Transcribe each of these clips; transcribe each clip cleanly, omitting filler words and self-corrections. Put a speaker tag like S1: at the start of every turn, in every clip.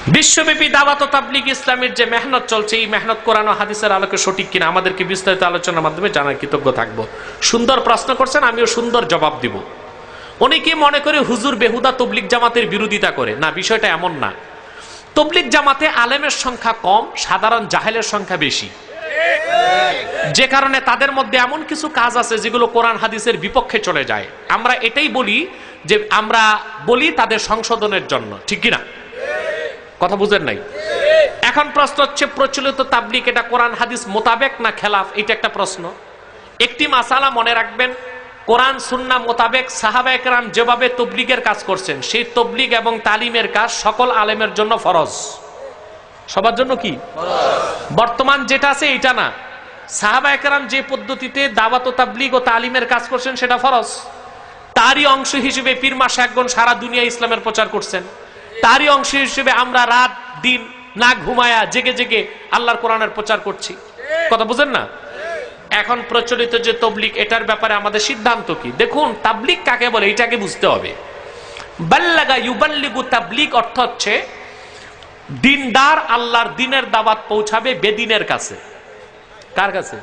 S1: বিশ্বব্যাপী দাওয়াত ও তাবলীগ ইসলামের যে মেহনত চলছে, এই মেহনত কোরআন ও হাদিসের আলোকে সঠিক কিনা আমাদেরকে বিস্তারিত আলোচনার মাধ্যমে জানার কৃতজ্ঞ থাকবো। সুন্দর প্রশ্ন করছেন, আমিও সুন্দর জবাব দিব। অনেকে মনে করে হুজুর বেহুদা তবলীগ জামাতের বিরোধিতা করে। না, বিষয়টা এমন না। তবলীগ জামাতে আলেমের সংখ্যা কম, সাধারণ জাহেলের সংখ্যা বেশি, যে কারণে তাদের মধ্যে এমন কিছু কাজ আছে যেগুলো কোরআন হাদিসের বিপক্ষে চলে যায়। আমরা এটাই বলি যে আমরা বলি তাদের সংশোধনের জন্য, ঠিক কিনা? কথা বুঝেন নাই? এখন প্রশ্ন হচ্ছে, প্রচলিত তাবলীগ এটা কোরআন হাদিস মোতাবেক না খেলাফ? এটা একটা প্রশ্ন। একটি মাসালা মনে রাখবেন, কোরআন সুন্নাহ মোতাবেক সাহাবায়ে কেরাম যেভাবে তবলীগের কাজ করছেন, সেই তবলীগ এবং তালিমের কাজ সকল আলেমের জন্য ফরজ। সবার জন্য কি বর্তমান যেটা আছে এটা না। সাহাবায়ে কেরাম যে পদ্ধতিতে দাওয়াত ও তাবলীগ ও তালিমের কাজ করছেন সেটা ফরজ। তারই অংশ হিসেবে পীর মাশায়েখগণ সারা দুনিয়া ইসলামের প্রচার করছেন। তারই অংশ হিসেবে আমরা রাত দিন না ঘুমায়া জেগে জেগে আল্লাহর কোরআনের প্রচার করছি। কথা বুঝেন না? এখন প্রচলিত যে তবলীগ, এটার ব্যাপারে আমাদের সিদ্ধান্ত কি? দেখুন, তাবলীগ কাকে বলে এটাকে বুঝতে হবে। বাল্লাগা ইউবাল্লিগু তাবলীগ অর্থ হচ্ছে দিনদার আল্লাহর দিনের দাওয়াত পৌঁছাবে বেদিনের কাছে। কার কাছে?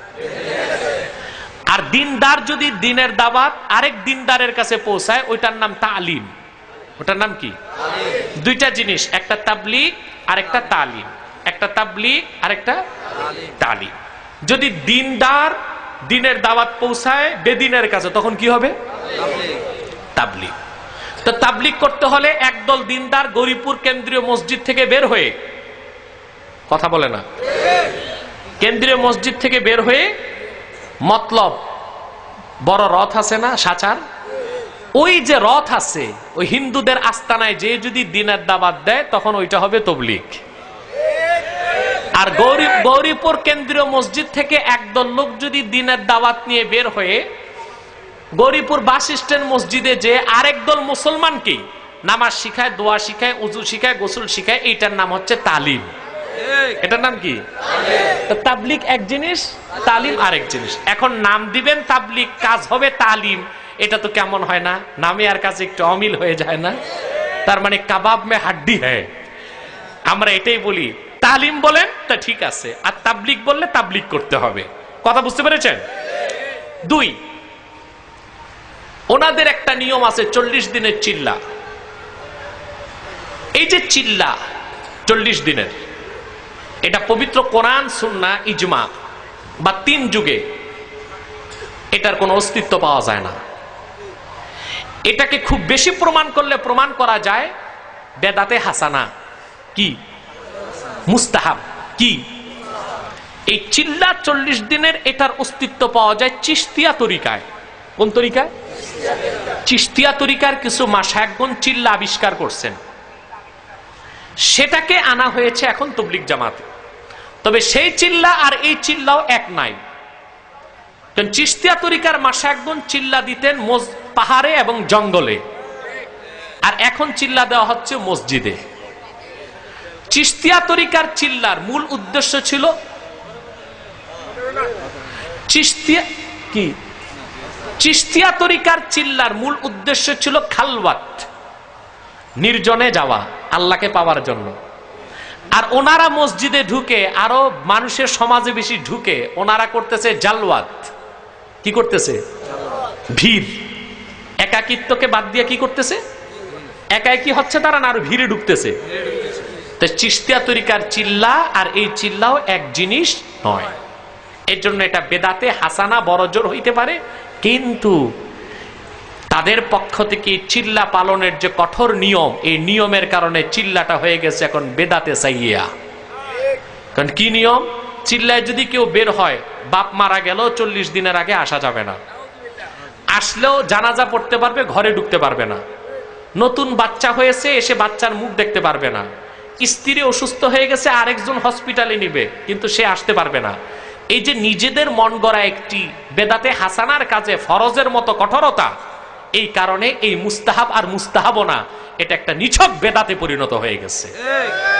S1: আর দিনদার যদি দিনের দাওয়াত আরেক দিনদারের কাছে পৌঁছায়, ওইটার নাম তালিম। ওটার নাম কি? দুইটা জিনিস, একটা তাবলীগ আর একটা তালিম। একটা তাবলীগ আর একটা তালিম। যদি দিনদার দিনের দাওয়াত পৌঁছায় বেদিনের কাছে, তখন কি হবে? তাবলীগ। তো তাবলীগ করতে হলে একদল দিনদার গৌরীপুর কেন্দ্রীয় মসজিদ থেকে বের হয়ে, কথা বলে না, কেন্দ্রীয় মসজিদ থেকে বের হয়ে মতলব বড় রথ আছে না, সাচার, ওই যে রথ আছে ওই হিন্দুদের আস্তানায় যে যদি দিনের দাওয়াত দেয়, তখন ওইটা হবে তবলীগ। আর গৌরীপুর কেন্দ্রীয় মসজিদ থেকে একদল লোক যদি দিনের দাওয়াত নিয়ে বের হয়ে গৌরীপুর বাস স্ট্যান্ড মসজিদে যে আরেক দল মুসলমানকে নামাজ শিখায়, দোয়া শিখায়, উজু শিখায়, গোসল শিখায়, এইটার নাম হচ্ছে তালিম। এটার নাম কি? তাবলীগ এক জিনিস, তালিম আরেক জিনিস। এখন নাম দিবেন তাবলীগ, কাজ হবে তালিম। এটা তো কেমন হয় না? নামে আর কাছে একটু অমিল হয়ে যায় না? তার মানে কাবাব মে হাড্ডি হ্যায়। আমরা এটাই বলি, তালিম বলেন তা ঠিক আছে, আর তাবলীগ বললে তাবলীগ করতে হবে। কথা বুঝতে পেরেছেন? দুই, ওনাদের একটা নিয়ম আছে 40 দিনের চিল্লা। এই যে চিল্লা 40 দিনের, এটা পবিত্র কোরআন সুন্নাহ ইজমা বা 3 যুগে এটার কোনো অস্তিত্ব পাওয়া যায় না। এটাকে খুব বেশি প্রমাণ করলে প্রমাণ করা যায় বেদাতে হাসানা, কি মুস্তাহাব, কি এই চিল্লা 40 দিনের এটার অস্তিত্ব পাওয়া যায় চিশতিয়া তরিকায়। কোন তরিকায়? চিশতিয়া তরিকার কিছু মাশায়েখগণ চিল্লা আবিষ্কার করছেন, সেটাকে আনা হয়েছে এখন তবলীগ জামাতে। তবে সেই চিল্লা আর এই চিল্লাও এক নাই। কারণ চিশতিয়া তরিকার মাশায়েখগণ চিল্লা দিতেন পাহাড়ে এবং জঙ্গলে, আর এখন চিল্লা দেওয়া হচ্ছে মসজিদে। চিশতিয়া তরিকার চিল্লার মূল উদ্দেশ্য ছিল চিশতিয়া তরিকার চিল্লার মূল উদ্দেশ্য ছিল খালওয়াত, নির্জনে যাওয়া আল্লাহকে পাওয়ার জন্য। আর ওনারা মসজিদে ঢুকে আরো মানুষের সমাজে বেশি ঢুকে ওনারা করতেছে জালওয়াত। কি করতেছে? ভিড়। একাকিত্বকে বাদ দিয়ে কি করতেছে? একাই কি হচ্ছে তারা না আরো ভিড়ে ঢুকতেছে। তো চিশতিয়া তরিকার চিল্লা আর এই চিল্লাও এক জিনিস নয়। এর জন্য এটা বেদাতে হাসানা বড়জোর হইতে পারে, কিন্তু তাদের পক্ষ থেকে চিল্লা পালনের যে কঠোর নিয়ম, এই নিয়মের কারণে চিল্লাটা হয়ে গেছে এখন বেদাতে সাইয়া। কারণ কি নিয়ম? চিল্লায় যদি কেউ বের হয়, বাপ মারা গেল 40 দিনের আগে আসা যাবে না, আসলেও জানাজা পড়তে পারবে, ঘরে ঢুকতে পারবে না। নতুন বাচ্চা হয়েছে, এসে বাচ্চার মুখ দেখতে পারবে না। স্ত্রী অসুস্থ হয়ে গেছে, আরেকজন হসপিটালে নিবে, কিন্তু সে আসতে পারবে না। এই যে নিজেদের মন গড়া একটি বেদাতে হাসানার কাজে ফরজের মতো কঠোরতা, এই কারণে এই মুস্তাহাব আর মুস্তাহাবনা এটা একটা নিছক বেদাতে পরিণত হয়ে গেছে।